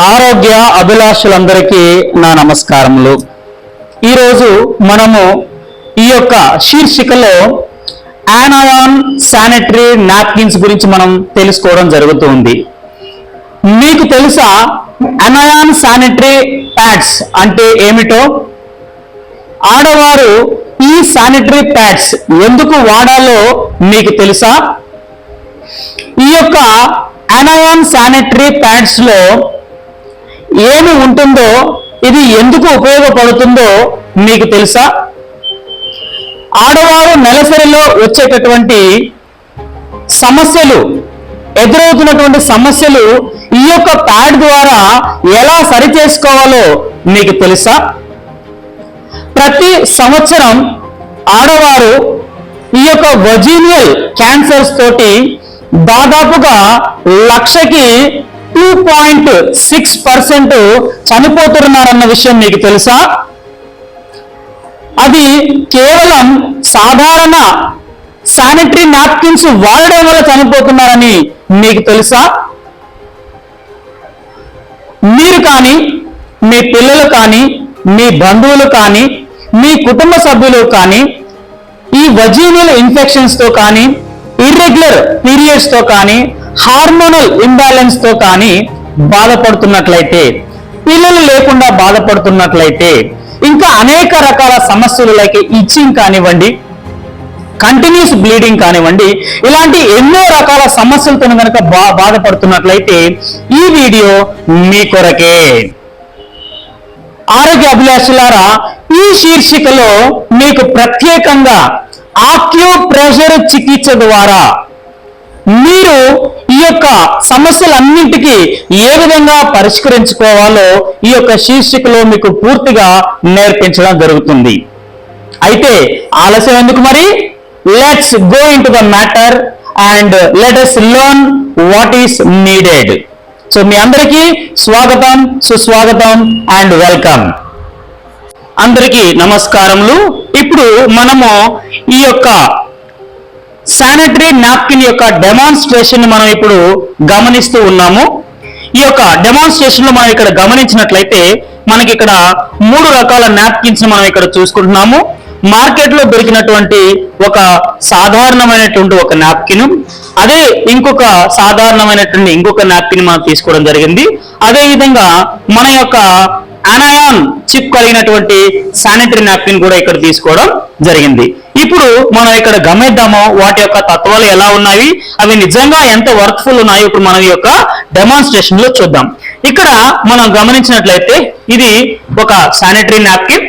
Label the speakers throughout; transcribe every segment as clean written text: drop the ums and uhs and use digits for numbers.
Speaker 1: ఆరోగ్య అభిలాషులందరికీ నా నమస్కారములు. ఈరోజు మనము ఈ యొక్క శీర్షికలో ఆనయాన్ శానిటరీ నాప్కిన్స్ గురించి మనం తెలుసుకోవడం జరుగుతుంది. మీకు తెలుసా ఆనయాన్ శానిటరీ ప్యాడ్స్ అంటే ఏమిటో? ఆడవారు ఈ శానిటరీ ప్యాడ్స్ ఎందుకు వాడాలో మీకు తెలుసా? ఈ యొక్క ఆనయాన్ శానిటరీ ప్యాడ్స్ లో ఏమి ఉంటుందో, ఇది ఎందుకు ఉపయోగపడుతుందో మీకు తెలుసా? ఆడవారు నెలసరిలో వచ్చేటటువంటి సమస్యలు, ఎదురవుతున్నటువంటి సమస్యలు ఈ యొక్క ప్యాడ్ ద్వారా ఎలా సరి చేసుకోవాలో మీకు తెలుసా? ప్రతి సంవత్సరం ఆడవారు ఈ యొక్క వజీనియల్ క్యాన్సర్స్ తోటి దాదాపుగా 2.6% చనిపోతున్నారన్న విషయం మీకు తెలుసా? అది కేవలం సాధారణ శానిటరీ నాప్కిన్స్ వాడడం వల్ల చనిపోతున్నారని మీకు తెలుసా? మీరు కానీ, మీ పిల్లలు కానీ, మీ బంధువులు కానీ, మీ కుటుంబ సభ్యులు కానీ ఈ వజీనియల్ ఇన్ఫెక్షన్స్ తో కానీ, ఇర్రెగ్యులర్ పీరియడ్స్ తో కానీ, హార్మోనల్ ఇంబ్యాలెన్స్ తో కానీ బాధపడుతున్నట్లయితే, పిల్లలు లేకుండా బాధపడుతున్నట్లయితే, ఇంకా అనేక రకాల సమస్యలు లైక్ ఇచ్చింగ్ కానివ్వండి, కంటిన్యూస్ బ్లీడింగ్ కానివ్వండి, ఇలాంటి ఎన్నో రకాల సమస్యలతో కనుక బాధపడుతున్నట్లయితే ఈ వీడియో మీ కొరకే. ఆరోగ్య అభిలాషులారా, ఈ శీర్షికలో మీకు ప్రత్యేకంగా ఆక్యుప్రెషర్ చికిత్స ద్వారా మీరు ఈ యొక్క సమస్యలన్నింటికీ ఏ విధంగా పరిష్కరించుకోవాలో ఈ యొక్క శీర్షికలో మీకు పూర్తిగా నేర్పించడం జరుగుతుంది. అయితే ఆలస్యం ఎందుకు మరి? Let's go into the matter and let us learn what is needed. So మీ అందరికీ స్వాగతం, సుస్వాగతం అండ్ వెల్కమ్. అందరికీ నమస్కారములు. ఇప్పుడు మనము ఈ యొక్క శానిటరీ నాప్కిన్ యొక్క డెమాన్స్ట్రేషన్ మనం ఇప్పుడు గమనిస్తూ ఉన్నాము. ఈ యొక్క డెమాన్స్ట్రేషన్ లో మనం ఇక్కడ గమనించినట్లయితే మనకి ఇక్కడ 3 రకాల నాప్కిన్స్ మనం ఇక్కడ చూసుకుంటున్నాము. మార్కెట్ లో దొరికినటువంటి ఒక సాధారణమైనటువంటి ఒక నాప్కిన్, అదే ఇంకొక సాధారణమైనటువంటి ఇంకొక నాప్కిన్ మనం తీసుకోవడం జరిగింది. అదే విధంగా మన యొక్క ఆనయాన్ చిప్ కలిగినటువంటి శానిటరీ నాప్కిన్ కూడా ఇక్కడ తీసుకోవడం జరిగింది. ఇప్పుడు మనం ఇక్కడ గమనిద్దాము వాటి యొక్క తత్వాలు ఎలా ఉన్నాయి, అవి నిజంగా ఎంత వర్క్ఫుల్ ఉన్నాయో ఇప్పుడు మనం ఈ యొక్క డెమాన్స్ట్రేషన్ లో చూద్దాం. ఇక్కడ మనం గమనించినట్లయితే ఇది ఒక శానిటరీ నాప్కిన్.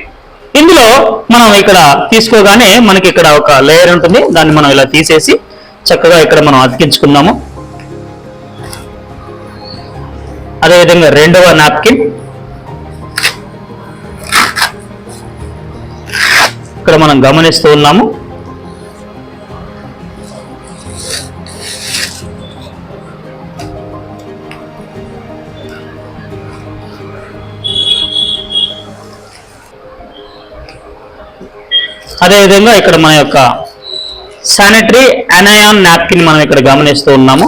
Speaker 1: ఇందులో మనం ఇక్కడ తీసుకోగానే మనకి ఇక్కడ ఒక లేయర్ ఉంటుంది, దాన్ని మనం ఇలా తీసేసి చక్కగా ఇక్కడ మనం అతికించుకుందాము. అదేవిధంగా రెండవ నాప్కిన్ ఇక్కడ మనం గమనిస్తూ ఉన్నాము. అదేవిధంగా ఇక్కడ మన యొక్క శానిటరీ ఆనయాన్ నాప్కిన్ మనం ఇక్కడ గమనిస్తూ ఉన్నాము.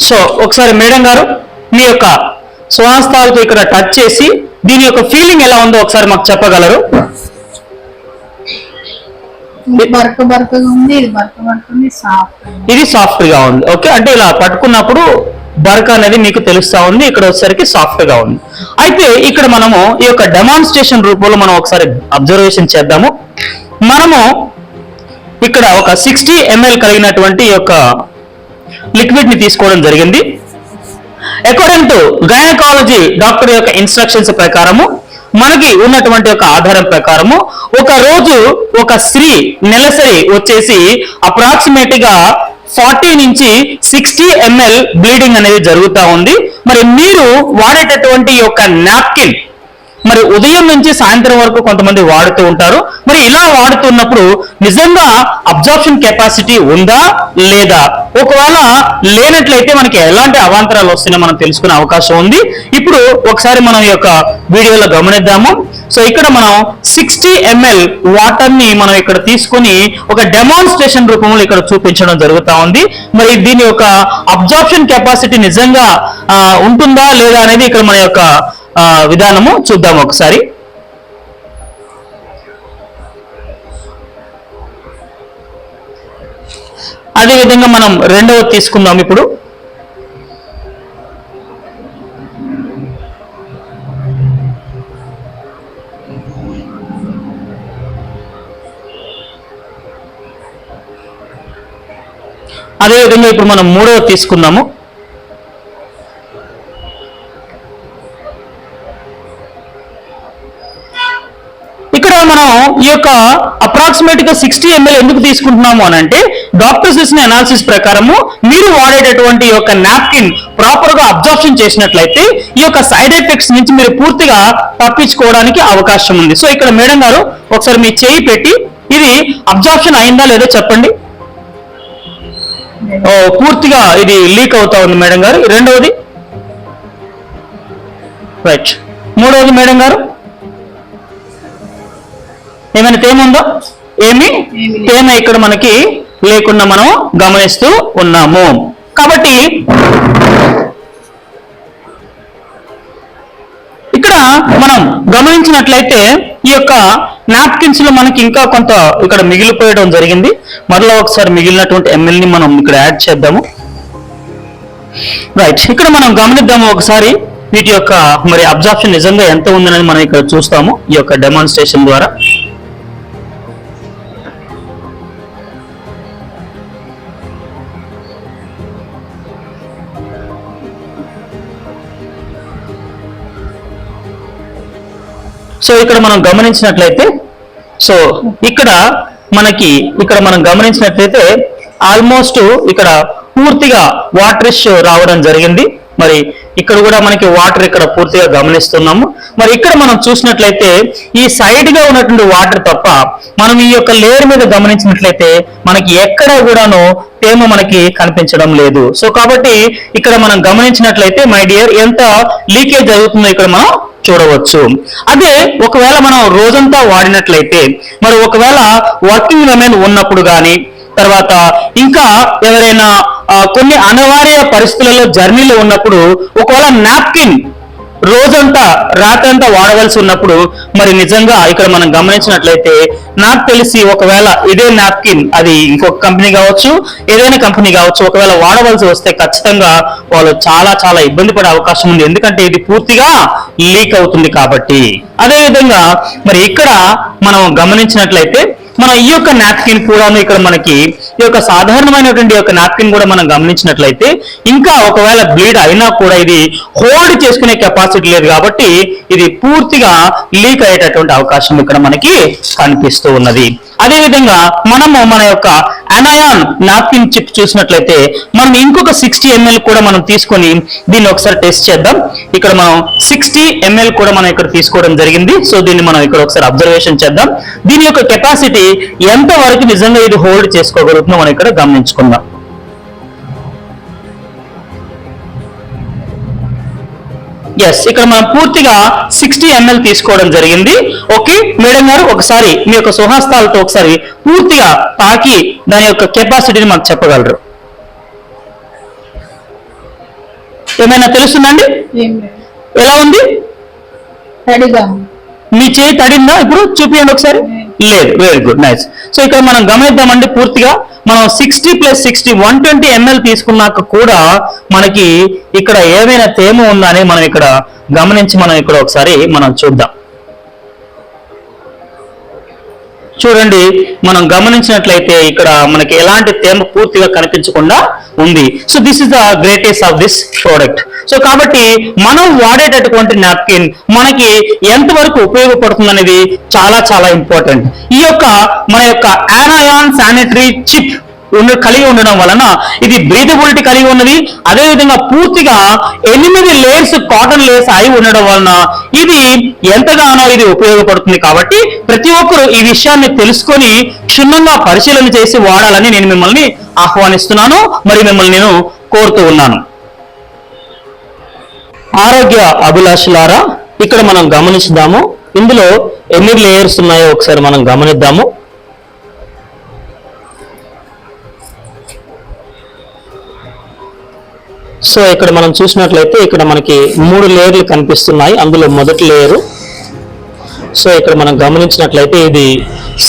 Speaker 1: సో ఒకసారి మేడం గారు మీ యొక్క స్వహస్తాలతో ఇక్కడ టచ్ చేసి దీని యొక్క ఫీలింగ్ ఎలా ఉందో ఒకసారి మాకు చెప్పగలరు? ఇది సాఫ్ట్ గా ఉంది. ఓకే, అంటే ఇలా పట్టుకున్నప్పుడు బర్క్ అనేది మీకు తెలుస్తా ఉంది, ఇక్కడ వచ్చేసరికి సాఫ్ట్ గా ఉంది. అయితే ఇక్కడ మనము ఈ యొక్క డెమాన్స్ట్రేషన్ రూపంలో మనం ఒకసారి అబ్జర్వేషన్ చేద్దాము. మనము ఇక్కడ ఒక 60 ml కలిగినటువంటి ఈ యొక్క లిక్విడ్ ని తీసుకోవడం జరిగింది. అకార్డింగ్ టు గైనకాలజీ డాక్టర్ యొక్క ఇన్స్ట్రక్షన్స్ ప్రకారము, మనకి ఉన్నటువంటి ఒక ఆధారం ప్రకారము ఒక రోజు ఒక స్త్రీ నెలసరి వచ్చేసి అప్రాక్సిమేట్ గా 40 నుంచి 60 ml బ్లీడింగ్ అనేది జరుగుతూ ఉంది. మరి మీరు వాడేటటువంటి యొక్క నాప్కిన్ మరి ఉదయం నుంచి సాయంత్రం వరకు కొంతమంది వాడుతూ ఉంటారు. మరి ఇలా వాడుతున్నప్పుడు నిజంగా అబ్జార్ప్షన్ కెపాసిటీ ఉందా లేదా, ఒకవేళ లేనట్లయితే మనకి ఎలాంటి అవాంతరాలు వస్తున్నాయో మనం తెలుసుకునే అవకాశం ఉంది. ఇప్పుడు ఒకసారి మనం ఈ యొక్క వీడియోలో గమనిద్దాము. సో ఇక్కడ మనం 60 ml వాటర్ ని మనం ఇక్కడ తీసుకొని ఒక డెమాన్స్ట్రేషన్ రూపంలో ఇక్కడ చూపించడం జరుగుతా ఉంది. మరి దీని యొక్క అబ్జార్ప్షన్ కెపాసిటీ నిజంగా ఉంటుందా లేదా అనేది ఇక్కడ మన యొక్క విధానము చూద్దాం ఒకసారి. అదే విధంగా మనం రెండవది తీసుకుందాం. ఇప్పుడు అదే విధంగా ఇప్పుడు మనం మూడవది తీసుకుందాము. ఇక్కడ మనం ఈ యొక్క అప్రాక్సిమేట్ గా 60 ml ఎందుకు తీసుకుంటున్నాము అని అంటే, డాక్టర్స్ ఇచ్చిన అనాలిసిస్ ప్రకారము మీరు వాడేటటువంటి ఈ యొక్క నాప్కిన్ ప్రాపర్ గా అబ్జార్ప్షన్ చేసినట్లయితే ఈ యొక్క సైడ్ ఎఫెక్ట్స్ నుంచి మీరు పూర్తిగా తప్పించుకోవడానికి అవకాశం ఉంది. సో ఇక్కడ మేడం గారు ఒకసారి మీ చేయి పెట్టి ఇది అబ్జార్ప్షన్ అయిందా లేదో చెప్పండి. పూర్తిగా ఇది లీక్ అవుతా ఉంది మేడం గారు. రెండవది రైట్. మూడవది మేడం గారు ఏమైనా తేమ ఉందో? ఏమి తేమ ఇక్కడ మనకి లేకుండా మనం గమనిస్తూ ఉన్నాము. కాబట్టి ఇక్కడ మనం గమనించినట్లయితే ఈ యొక్క నాప్కిన్స్ లో మనకి ఇంకా కొంత ఇక్కడ మిగిలిపోయడం జరిగింది. మరలా ఒకసారి మిగిలినటువంటి ఎంఎల్ ని మనం ఇక్కడ యాడ్ చేద్దాము. రైట్, ఇక్కడ మనం గమనిద్దాము ఒకసారి వీటి యొక్క మరి అబ్జార్ప్షన్ నిజంగా ఎంత ఉందనేది మనం ఇక్కడ చూస్తాము ఈ యొక్క డెమాన్స్ట్రేషన్ ద్వారా. సో ఇక్కడ మనం గమనించినట్లయితే ఇక్కడ మనం గమనించినట్లయితే ఆల్మోస్ట్ ఇక్కడ పూర్తిగా వాటరిష్ రావడం జరిగింది. మరి ఇక్కడ కూడా మనకి వాటర్ ఇక్కడ పూర్తిగా గమనిస్తున్నాము. మరి ఇక్కడ మనం చూసినట్లయితే ఈ సైడ్ గా ఉన్నటువంటి వాటర్ తప్ప మనం ఈ యొక్క లేయర్ మీద గమనించినట్లయితే మనకి ఎక్కడ కూడాను తేమ మనకి కనిపించడం లేదు. సో కాబట్టి ఇక్కడ మనం గమనించినట్లయితే మై డియర్ ఎంత లీకేజ్ జరుగుతుందో ఇక్కడ మనం చూడవచ్చు. అదే ఒకవేళ మనం రోజంతా వాడినట్లయితే, మరి ఒకవేళ వర్కింగ్ విమెన్ ఉన్నప్పుడు కానీ, తర్వాత ఇంకా ఎవరైనా కొన్ని అనివార్య పరిస్థితులలో జర్నీలో ఉన్నప్పుడు ఒకవేళ నాప్కిన్ రోజంతా రాత్రంతా వాడవలసి ఉన్నప్పుడు మరి నిజంగా ఇక్కడ మనం గమనించినట్లయితే నాకు తెలిసి ఒకవేళ ఇదే నాప్కిన్ అది ఇంకొక కంపెనీ కావచ్చు, ఏదైనా కంపెనీ కావచ్చు, ఒకవేళ వాడవలసి వస్తే ఖచ్చితంగా వాళ్ళు చాలా చాలా ఇబ్బంది పడే అవకాశం ఉంది. ఎందుకంటే ఇది పూర్తిగా లీక్ అవుతుంది కాబట్టి. అదేవిధంగా మరి ఇక్కడ మనం గమనించినట్లయితే మన ఈ యొక్క నాప్కిన్ కూడాను ఇక్కడ మనకి ఈ యొక్క సాధారణమైనటువంటి యొక్క నాప్కిన్ కూడా మనం గమనించినట్లయితే ఇంకా ఒకవేళ బ్లీడ్ అయినా కూడా ఇది హోల్డ్ చేసుకునే కెపాసిటీ లేదు కాబట్టి ఇది పూర్తిగా లీక్ అయ్యేటటువంటి అవకాశం ఇక్కడ మనకి కనిపిస్తూ ఉన్నది. అదేవిధంగా మనము మన యొక్క అనాయాన్ నాప్కిన్ చిప్ చూసినట్లయితే మనం ఇంకొక 60 ml కూడా మనం తీసుకొని దీన్ని ఒకసారి టెస్ట్ చేద్దాం. ఇక్కడ మనం 60 ml కూడా మనం ఇక్కడ తీసుకోవడం జరిగింది. సో దీన్ని మనం ఇక్కడ ఒకసారి అబ్జర్వేషన్ చేద్దాం. దీని యొక్క కెపాసిటీ ఎంత వరకు నిజంగా ఇది హోల్డ్ చేసుకోగలుగుతుందో మనం ఇక్కడ గమనించుకుందాం. ఎస్, ఇక్కడ మనం పూర్తిగా 60 ml తీసుకోవడం జరిగింది. ఓకే మేడం గారు, ఒకసారి మీ యొక్క స్వహస్తాలతో ఒకసారి పూర్తిగా తాకి దాని యొక్క కెపాసిటీని మాకు చెప్పగలరు? ఏమైనా తెలుస్తుందండి? ఎలా ఉంది? మీ చేయి తడిందా? ఇప్పుడు చూపించండి ఒకసారి. లేదు, వెరీ గుడ్, నైస్. సో ఇక్కడ మనం గమనిద్దామండి, పూర్తిగా మనం 60 + 60 120 ml తీసుకున్నాక కూడా మనకి ఇక్కడ ఏమైనా తేమ ఉందా అని మనం ఇక్కడ గమనించి మనం ఇక్కడ ఒకసారి మనం చూద్దాం. చూడండి, మనం గమనించినట్లయితే ఇక్కడ మనకి ఎలాంటి తేమ పూర్తిగా కనిపించకుండా ఉంది. So this is the greatest of this product. So కాబట్టి మనం వాడేటటువంటి నాప్కిన్ మనకి ఎంతవరకు ఉపయోగపడుతుంది అనేది చాలా చాలా ఇంపార్టెంట్. ఈ యొక్క మన యొక్క అనాయాన్ శానిటరీ చిప్ కలిగి ఉండడం వలన ఇది బ్రీదబిలిటీ కలిగి ఉన్నది. అదేవిధంగా పూర్తిగా 8 లేయర్స్ కాటన్ లేయర్స్ అయి ఉండడం వలన ఇది ఎంతగానో ఇది ఉపయోగపడుతుంది. కాబట్టి ప్రతి ఒక్కరూ ఈ విషయాన్ని తెలుసుకొని క్షుణ్ణంగా పరిశీలన చేసి వాడాలని నేను మిమ్మల్ని ఆహ్వానిస్తున్నాను, మరి మిమ్మల్ని నేను కోరుతూ ఉన్నాను. ఆరోగ్య అభిలాషులారా, ఇక్కడ మనం గమనిస్తాము ఇందులో ఎన్ని లేయర్స్ ఉన్నాయో ఒకసారి మనం గమనిద్దాము. సో ఇక్కడ మనం చూసినట్లయితే ఇక్కడ మనకి 3 లేయర్లు కనిపిస్తున్నాయి. అందులో మొదటి లేయరు, సో ఇక్కడ మనం గమనించినట్లయితే ఇది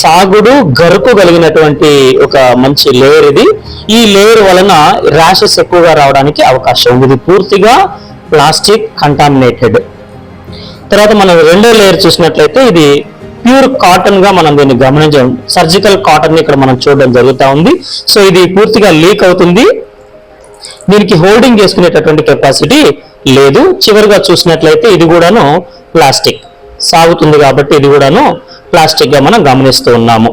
Speaker 1: సాగుడు గరుకు కలిగినటువంటి ఒక మంచి లేయర్ ఇది. ఈ లేయర్ వలన ర్యాషెస్ ఎక్కువగా రావడానికి అవకాశం ఉంది. ఇది పూర్తిగా ప్లాస్టిక్ కంటామినేటెడ్. తర్వాత మనం రెండో లేయర్ చూసినట్లయితే ఇది ప్యూర్ కాటన్ గా మనం దీన్ని గమనించాం. సర్జికల్ కాటన్ ఇక్కడ మనం చూడడం జరుగుతూ ఉంది. సో ఇది పూర్తిగా లీక్ అవుతుంది, దీనికి హోల్డింగ్ చేసుకునేటటువంటి కెపాసిటీ లేదు. చివరిగా చూసినట్లయితే ఇది కూడాను ప్లాస్టిక్ సాగుతుంది కాబట్టి ఇది కూడాను ప్లాస్టిక్ గా మనం గమనిస్తూ ఉన్నాము.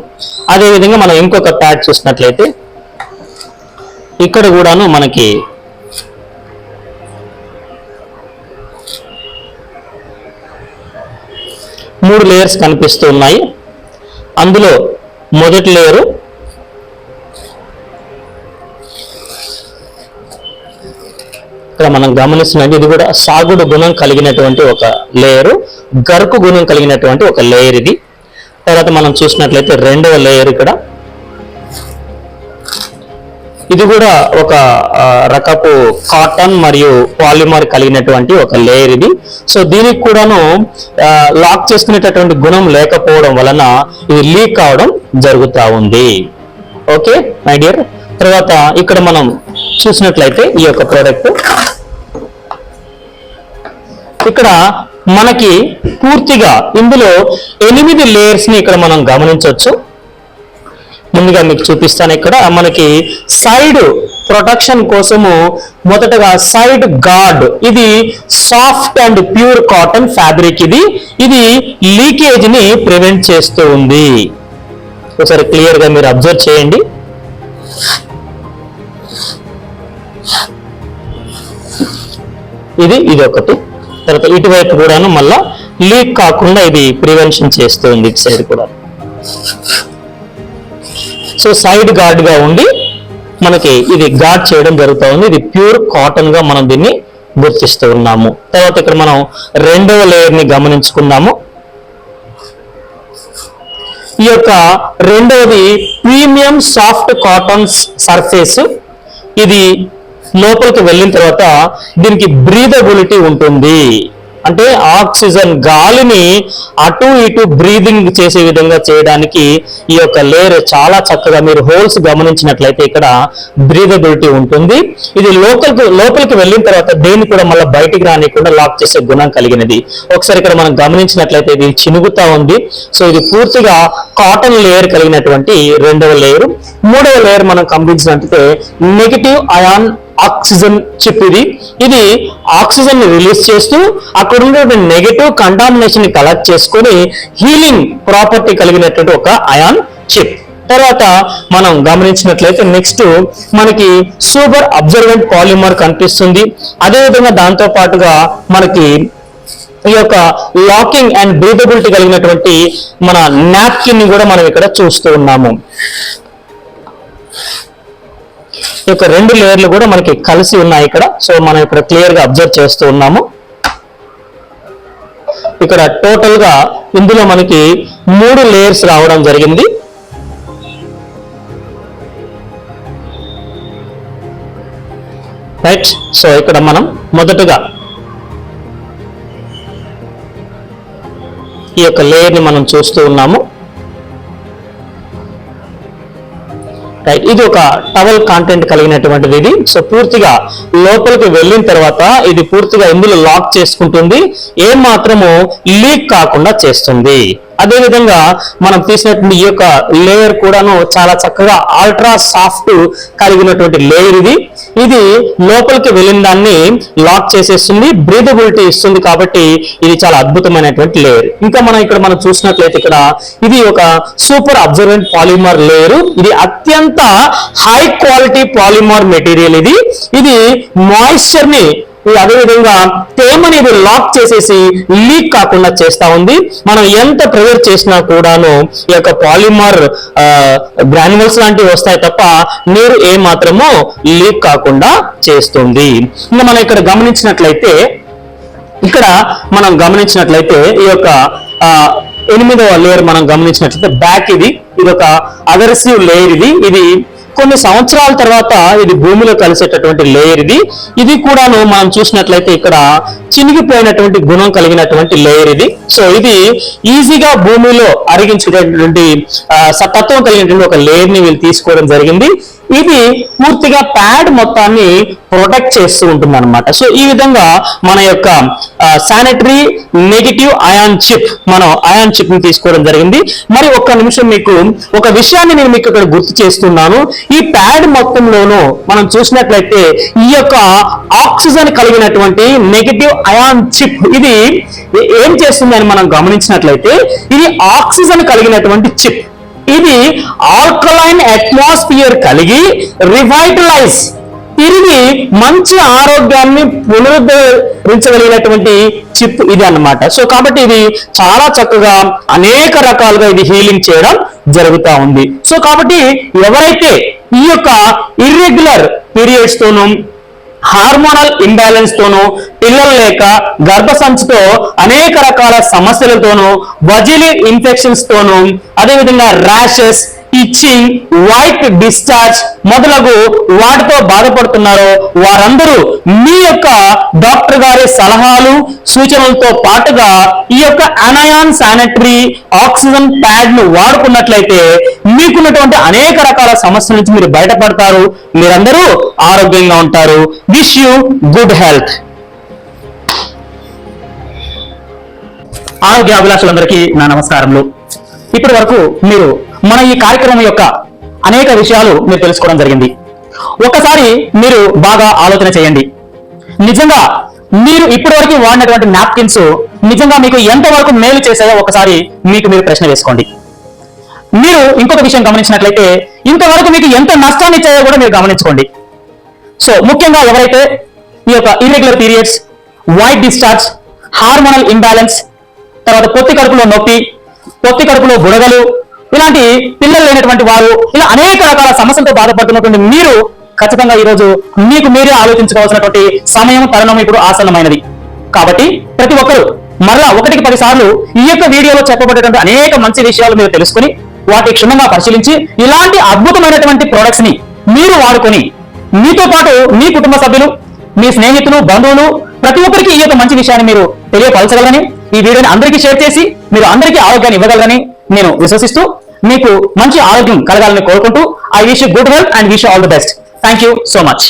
Speaker 1: అదేవిధంగా మనం ఇంకొక ప్యాడ్ చూసినట్లయితే ఇక్కడ కూడాను మనకి మూడు లేయర్స్ కనిపిస్తూ ఉన్నాయి. అందులో మొదటి లేయరు ఇక్కడ మనం గమనిస్తున్నది ఇది కూడా సాగుడు గుణం కలిగినటువంటి ఒక లేయరు, గరుకు గుణం కలిగినటువంటి ఒక లేయర్ ఇది. తర్వాత మనం చూసినట్లయితే రెండవ లేయర్ ఇక్కడ ఇది కూడా ఒక రకపు కాటన్ మరియు పాలిమర్ కలిగినటువంటి ఒక లేయర్ ఇది. సో దీనికి కూడాను లాక్ చేసుకునేటటువంటి గుణం లేకపోవడం వలన ఇది లీక్ అవడం జరుగుతూ ఉంది. Okay my dear. తర్వాత ఇక్కడ మనం చూసినట్లయితే ఈ యొక్క ప్రోడక్ట్ ఇక్కడ మనకి పూర్తిగా ఇందులో 8 లేయర్స్ ని ఇక్కడ మనం గమనించవచ్చు. ముందుగా మీకు చూపిస్తాను. ఇక్కడ మనకి సైడ్ ప్రొటెక్షన్ కోసము మొదటగా సైడ్ గార్డ్, ఇది soft and pure cotton fabric. ఇది లీకేజ్ ని ప్రివెంట్ చేస్తూ ఉంది. ఒకసారి క్లియర్ గా మీరు అబ్జర్వ్ చేయండి. ఇది ఒకటి. తర్వాత ఇటువైపు కూడాను మళ్ళా లీక్ కాకుండా ఇది ప్రివెన్షన్ చేస్తుంది ఇటు సైడ్ కూడా. సో సైడ్ గార్డ్ గా ఉండి మనకి ఇది గార్డ్ చేయడం జరుగుతూ ఉంది. ఇది ప్యూర్ కాటన్ గా మనం దీన్ని గుర్తిస్తూ ఉన్నాము. తర్వాత ఇక్కడ మనం రెండవ లేయర్ ని గమనించుకున్నాము. ఈ యొక్క రెండవది ప్రీమియం సాఫ్ట్ కాటన్ సర్ఫేస్. ఇది లోపలికి వెళ్ళిన తర్వాత దీనికి బ్రీదబిలిటీ ఉంటుంది, అంటే ఆక్సిజన్ గాలిని అటు ఇటు బ్రీదింగ్ చేసే విధంగా చేయడానికి ఈ యొక్క లేయర్ చాలా చక్కగా మీరు హోల్స్ గమనించినట్లయితే ఇక్కడ బ్రీదబిలిటీ ఉంటుంది. ఇది లోపలికి వెళ్ళిన తర్వాత దేన్ని కూడా మళ్ళీ బయటికి రానికుండా లాక్ చేసే గుణం కలిగినది. ఒకసారి ఇక్కడ మనం గమనించినట్లయితే ఇది చినుగుతా ఉంది. సో ఇది పూర్తిగా కాటన్ లేయర్ కలిగినటువంటి రెండవ లేయర్. మూడవ లేయర్ మనం గమనించినట్లయితే నెగటివ్ అయాన్ ఆక్సిజన్ చిప్. ఇది ఆక్సిజన్ ని రిలీజ్ చేస్తూ అక్కడ ఉండే నెగటివ్ కంటామినేషన్ ని కలెక్ట్ చేసుకొని హీలింగ్ ప్రాపర్టీ కలిగినటువంటి ఒక అయాన్ చిప్. తర్వాత మనం గమనించినట్లయితే నెక్స్ట్ మనకి సూపర్ అబ్జర్వెంట్ పాలిమర్ కనిపిస్తుంది. అదేవిధంగా దాంతో పాటుగా మనకి ఈ యొక్క లాకింగ్ అండ్ బ్రీదబిలిటీ కలిగినటువంటి మన నాప్కిన్ ని కూడా మనం ఇక్కడ చూస్తూ ఉన్నాము. ఈ యొక్క రెండు లేయర్లు కూడా మనకి కలిసి ఉన్నాయి ఇక్కడ. సో మనం ఇక్కడ క్లియర్ గా అబ్జర్వ్ చేస్తూ ఉన్నాము. ఇక్కడ టోటల్ గా ఇందులో మనకి 3 లేయర్స్ రావడం జరిగింది. రైట్. సో ఇక్కడ మనం మొదటగా ఈ యొక్క లేయర్ ని మనం చూస్తూ ఉన్నాము. రైట్. ఇది ఒక టవల్ కాంటెంట్ కలిగినటువంటిది ఇది. సో పూర్తిగా లోపలికి వెళ్ళిన తర్వాత ఇది పూర్తిగా ఇందులో లాక్ చేసుకుంటుంది, ఏం మాత్రము లీక్ కాకుండా చేస్తుంది. అదే విధంగా మనం తీసినటువంటి ఈ యొక్క లేయర్ కూడాను చాలా చక్కగా అల్ట్రా సాఫ్ట్ కలిగినటువంటి లేయర్ ఇది లోపలికి వెళ్ళిన దాన్ని లాక్ చేసేస్తుంది, బ్రీదబిలిటీ ఇస్తుంది. కాబట్టి ఇది చాలా అద్భుతమైనటువంటి లేయర్. ఇంకా మనం చూసినట్లయితే ఇక్కడ ఇది ఒక సూపర్ అబ్జర్వెంట్ పాలిమర్ లేయర్. ఇది అత్యంత హై క్వాలిటీ పాలిమర్ మెటీరియల్. ఇది మాయిశ్చర్ ని అదేవిధంగా తేమని ఇది లాక్ చేసేసి లీక్ కాకుండా చేస్తా ఉంది. మనం ఎంత ప్రెజర్ చేసినా కూడాను ఈ యొక్క పాలిమర్ గ్రాన్యుల్స్ లాంటివి వస్తాయి తప్ప నీరు ఏ మాత్రమో లీక్ కాకుండా చేస్తుంది. ఇంకా మనం ఇక్కడ గమనించినట్లయితే ఈ యొక్క 8వ లేయర్ మనం గమనించినట్లయితే బ్యాక్ ఇది ఒక అగ్రెసివ్ లేయర్. ఇది కొన్ని సంవత్సరాల తర్వాత ఇది భూమిలో కలిసేటటువంటి లేయర్. ఇది కూడాను మనం చూసినట్లయితే ఇక్కడ చినిగిపోయినటువంటి గుణం కలిగినటువంటి లేయర్. సో ఇది ఈజీగా భూమిలో అరిగించేటటువంటి తత్వం కలిగినటువంటి ఒక లేయర్ ని వీళ్ళు తీసుకోవడం జరిగింది. ఇది పూర్తిగా ప్యాడ్ మొత్తాన్ని ప్రొటెక్ట్ చేస్తూ ఉంటుంది అనమాట. సో ఈ విధంగా మన యొక్క శానిటరీ నెగటివ్ అయాన్ చిప్ ని తీసుకోవడం జరిగింది. మరి ఒక్క నిమిషం మీకు ఒక విషయాన్ని నేను మీకు ఇక్కడ గుర్తు చేస్తున్నాను. ఈ ప్యాడ్ మొత్తంలోనూ మనం చూసినట్లయితే ఈ యొక్క ఆక్సిజన్ కలిగినటువంటి నెగటివ్ అయాన్ చిప్ ఇది ఏం చేస్తుందని మనం గమనించినట్లయితే ఇది ఆక్సిజన్ కలిగినటువంటి చిప్. ఇది ఆల్కలైన్ అట్మాస్ఫియర్ కలిగి రివైటలైజ్ తిరిగి మంచి ఆరోగ్యాన్ని పునరుద్ధరించగలిగినటువంటి చిప్ ఇది అన్నమాట. సో కాబట్టి ఇది చాలా చక్కగా అనేక రకాలుగా ఇది హీలింగ్ చేయడం జరుగుతూ ఉంది. సో కాబట్టి ఎవరైతే ఈ యొక్క ఇర్రెగ్యులర్ పీరియడ్స్ తోనూ హార్మోనల్ ఇంబ్యాలెన్స్ తోనూ పిల్లలు లేక గర్భసంచితో అనేక రకాల సమస్యలతోనూ వజిలి ఇన్ఫెక్షన్స్ తోనూ అదేవిధంగా ర్యాషెస్, ఇచ్చింగ్, వైట్ డిశ్చార్జ్ మొదలగు వాటితో బాధపడుతున్నారో వారందరూ మీ యొక్క డాక్టర్ గారి సలహాలు సూచనలతో పాటుగా ఈ యొక్క అనాయాన్ శానిటరీ ఆక్సిజన్ ప్యాడ్ ను వాడుకున్నట్లయితే మీకున్నటువంటి అనేక రకాల సమస్యల నుంచి మీరు బయటపడతారు. మీరందరూ ఆరోగ్యంగా ఉంటారు. Wish you good health. ఆరోగ్య అభిలాషులందరికీ నా నమస్కారములు. ఇప్పటి వరకు మీరు మన ఈ కార్యక్రమం యొక్క అనేక విషయాలు మీరు తెలుసుకోవడం జరిగింది. ఒక్కసారి మీరు బాగా ఆలోచన చేయండి. నిజంగా మీరు ఇప్పటివరకు వాడినటువంటి నాప్కిన్స్ నిజంగా మీకు ఎంతవరకు మేలు చేశాయో ఒకసారి మీరు ప్రశ్న వేసుకోండి. మీరు ఇంకొక విషయం గమనించినట్లయితే ఇంతవరకు మీకు ఎంత నష్టాన్ని ఇచ్చాయో కూడా మీరు గమనించుకోండి. సో ముఖ్యంగా ఎవరైతే ఈ యొక్క irregular periods, white discharge, hormonal imbalance, తర్వాత పొత్తి కడుపులో నొప్పి, పొత్తి కడుపులో బుడగలు, ఇలాంటి పిల్లలు లేనటువంటి వారు, ఇలా అనేక రకాల సమస్యలతో బాధపడుతున్నటువంటి మీరు ఖచ్చితంగా ఈరోజు మీకు మీరే ఆలోచించుకోవాల్సినటువంటి సమయం, తరుణం ఇప్పుడు ఆసన్నమైనది. కాబట్టి ప్రతి ఒక్కరూ మరలా 1-10 సార్లు ఈ యొక్క వీడియోలో చెప్పబడేటువంటి అనేక మంచి విషయాలు మీరు తెలుసుకుని వాటి క్షుణ్ణంగా పరిశీలించి ఇలాంటి అద్భుతమైనటువంటి ప్రొడక్ట్స్ ని మీరు వాడుకొని మీతో పాటు మీ కుటుంబ సభ్యులు, మీ స్నేహితులు, బంధువులు ప్రతి ఒక్కరికి ఈ యొక్క మంచి విషయాన్ని మీరు తెలియపరచగలరని, ఈ వీడియోని అందరికీ షేర్ చేసి మీరు అందరికీ ఆరోగ్యాన్ని ఇవ్వగలరని నేను విశ్వసిస్తూ మీకు మంచి ఆరోగ్యం కలగాలని కోరుకుంటూ I wish you good health and wish you all the best. Thank you so much.